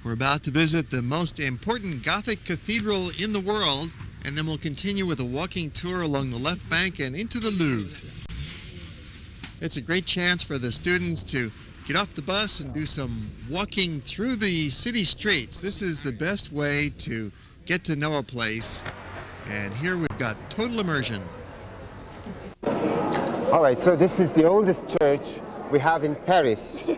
We're about to visit the most important Gothic cathedral in the world, and then we'll continue with a walking tour along the left bank and into the Louvre. It's a great chance for the students to get off the bus and do some walking through the city streets. This is the best way to get to know a place, and here we've got total immersion. All right, so this is the oldest church we have in Paris.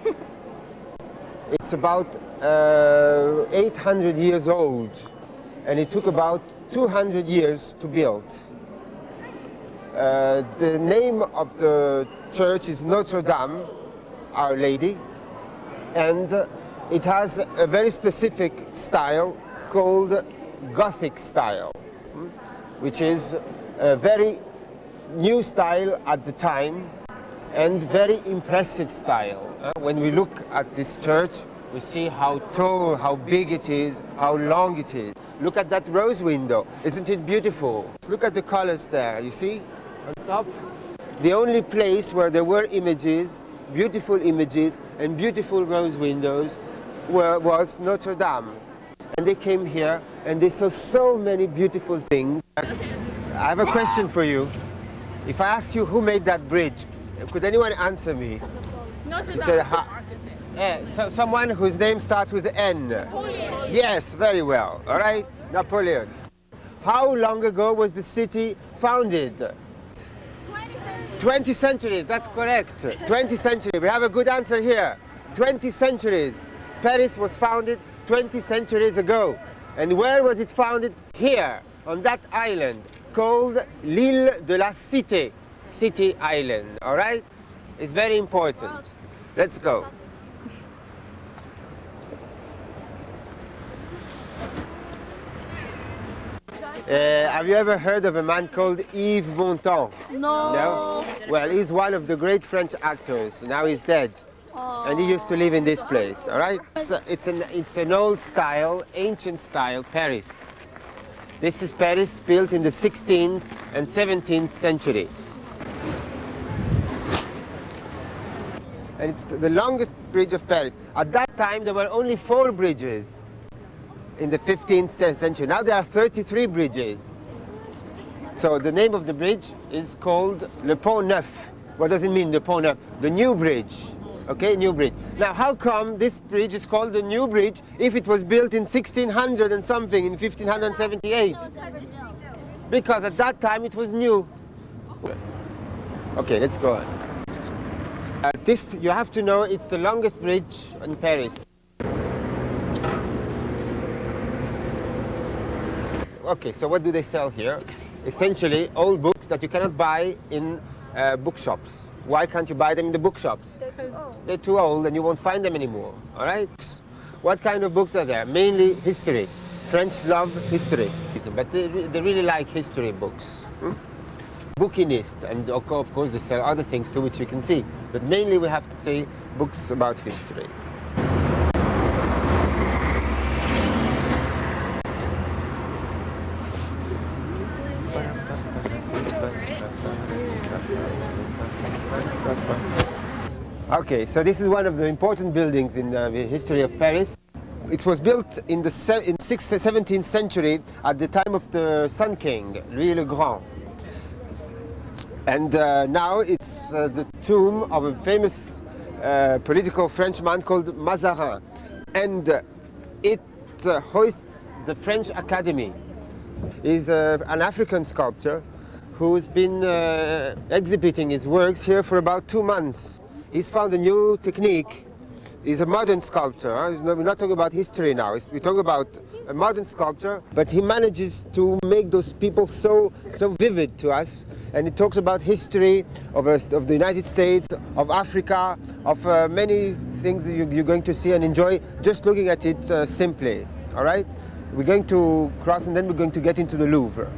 It's about 800 years old, and it took about 200 years to build. The name of the church is Notre Dame, Our Lady, and it has a very specific style called Gothic style, which is a very new style at the time and very impressive style. When we look at this church, we see how tall, how big it is, how long it is. Look at that rose window. Isn't it beautiful? Look at the colors there, you see? On top. The only place where there were images, beautiful images and beautiful rose windows was Notre Dame. And they came here and they saw so many beautiful things. I have a question for you. If I asked you who made that bridge, could anyone answer me? Notre Dame. So someone whose name starts with N. Napoleon. Yes, very well. All right, Napoleon. How long ago was the city founded? 20 centuries, that's correct. 20 centuries. We have a good answer here. 20 centuries. Paris was founded 20 centuries ago. And where was it founded? Here, on that island, called l'île de la Cité, City Island, all right? It's very important. Let's go. Have you ever heard of a man called Yves Montand? No. Well, he's one of the great French actors. Now he's dead. And he used to live in this place, all right? It's an old style, ancient style, Paris. This is Paris, built in the 16th and 17th century. And it's the longest bridge of Paris. At that time, there were only 4 bridges in the 15th century. Now there are 33 bridges. So the name of the bridge is called Le Pont Neuf. What does it mean, Le Pont Neuf? The new bridge. Okay, new bridge. Now, how come this bridge is called the new bridge if it was built in 1600 and something, in 1578? Because at that time it was new. Okay, let's go on. This, you have to know, it's the longest bridge in Paris. Okay, so what do they sell here? Essentially, old books that you cannot buy in bookshops. Why can't you buy them in the bookshops? They're too old and you won't find them anymore, all right? What kind of books are there? Mainly history. French love history, but they really like history books. Bookinist, and of course they sell other things too, which you can see. But mainly we have to say books about history. Okay, so this is one of the important buildings in the history of Paris. It was built in the 17th century at the time of the Sun King, Louis le Grand. And now it's the tomb of a famous political Frenchman called Mazarin. And it hosts the French Academy. He's an African sculptor who's been exhibiting his works here for about 2 months. He's found a new technique. He's a modern sculptor. We're not talking about history now. We're talking about a modern sculptor. But he manages to make those people so vivid to us. And it talks about history of the United States, of Africa, of many things that you're going to see and enjoy just looking at it simply. All right? We're going to cross and then we're going to get into the Louvre.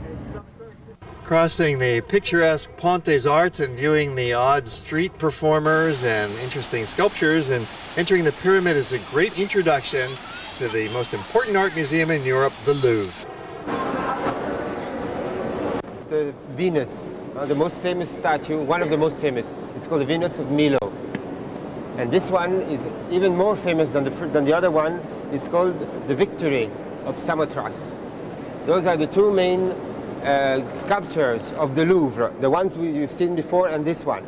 Crossing the picturesque Pont des Arts and viewing the odd street performers and interesting sculptures, and entering the pyramid is a great introduction to the most important art museum in Europe, the Louvre. It's the Venus, the most famous statue, one of the most famous. It's called the Venus of Milo. And this one is even more famous than the other one. It's called the Victory of Samothrace. Those are the two main sculptures of the Louvre, the ones you've seen before and this one.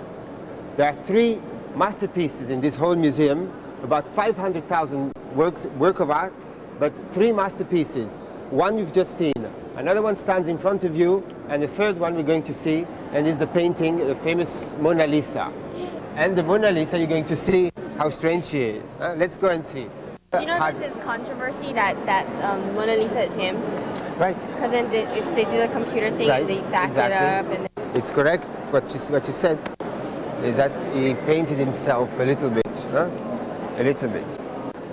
There are three masterpieces in this whole museum, about 500,000 work of art, but three masterpieces. One you've just seen, another one stands in front of you, and the third one we're going to see, and is the painting, the famous Mona Lisa. And the Mona Lisa, you're going to see how strange she is. Let's go and see. You know, there's this controversy that Mona Lisa is him. Right. Because then if they do the computer thing Right, and they back exactly. it up. And It's correct. What you said is that he painted himself a little bit, a little bit.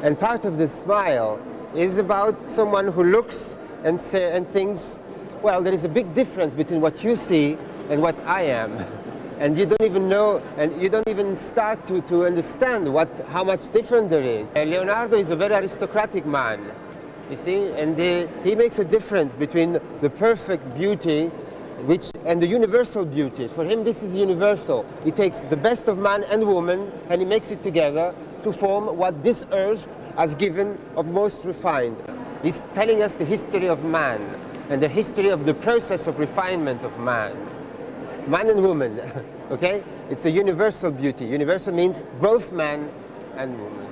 And part of the smile is about someone who looks and thinks, well, there is a big difference between what you see and what I am. And you don't even know, and you don't even start to understand how much different there is. Leonardo is a very aristocratic man, you see, and he makes a difference between the perfect beauty and the universal beauty. For him, this is universal. He takes the best of man and woman, and he makes it together to form what this earth has given of most refined. He's telling us the history of man and the history of the process of refinement of man. Man and woman, okay? It's a universal beauty. Universal means both man and woman.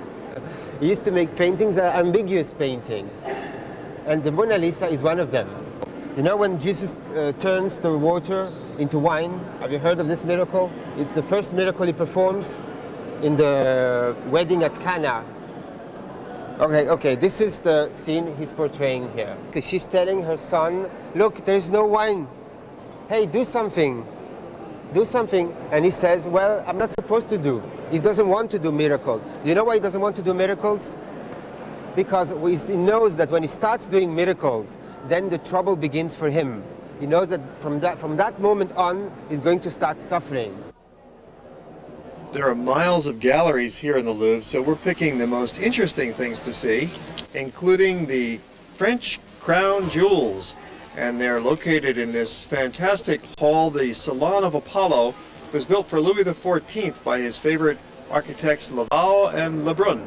He used to make paintings that are ambiguous paintings. And the Mona Lisa is one of them. You know when Jesus turns the water into wine? Have you heard of this miracle? It's the first miracle he performs in the wedding at Cana. Okay, this is the scene he's portraying here. She's telling her son, look, there's no wine. Hey, do something. Do something. And he says, well, I'm not supposed to do. He doesn't want to do miracles. Do you know why he doesn't want to do miracles? Because he knows that when he starts doing miracles, then the trouble begins for him. He knows that from that moment on, he's going to start suffering. There are miles of galleries here in the Louvre, so we're picking the most interesting things to see, including the French crown jewels. And they're located in this fantastic hall. The Salon of Apollo was built for Louis XIV by his favorite architects Laval and Lebrun.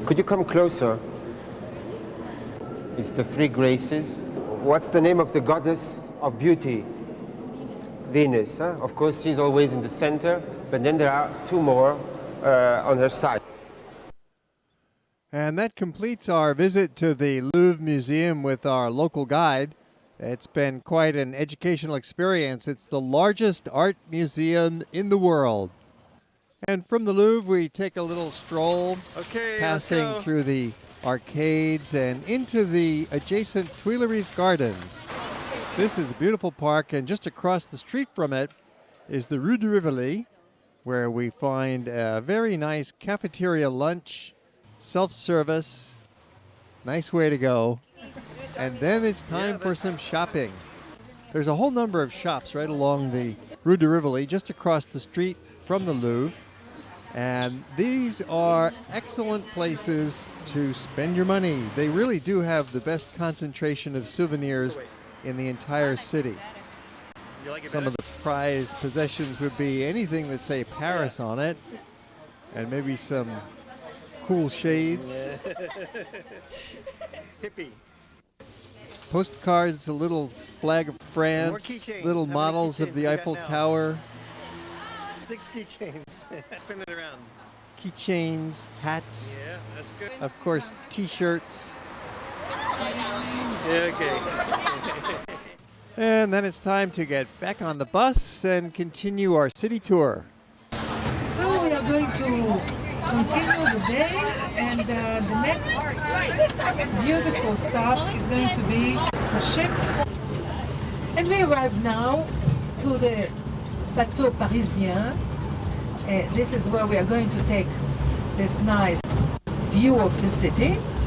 Could you come closer? It's the three graces. What's the name of the goddess of beauty? Venus. Of course, she's always in the center, but then there are two more on her side. And that completes our visit to the Louvre Museum with our local guide. It's been quite an educational experience. It's the largest art museum in the world. And from the Louvre, we take a little stroll, passing through the arcades and into the adjacent Tuileries Gardens. This is a beautiful park, and just across the street from it is the Rue de Rivoli, where we find a very nice cafeteria lunch, self-service, nice way to go. And then it's time for some shopping. There's a whole number of shops right along the Rue de Rivoli, just across the street from the Louvre. And these are excellent places to spend your money. They really do have the best concentration of souvenirs in the entire city. Some of the prized possessions would be anything that say Paris on it, and maybe some cool shades. Hippie. Postcards, a little flag of France, little models of the Eiffel Tower. 6 keychains. Spin it around. Keychains, hats. Yeah, that's good. Of course, t-shirts. Yeah, okay. And then it's time to get back on the bus and continue our city tour. So we are going to continue the day, and the next beautiful stop is going to be the ship. And we arrive now to the Plateau Parisien. This is where we are going to take this nice view of the city.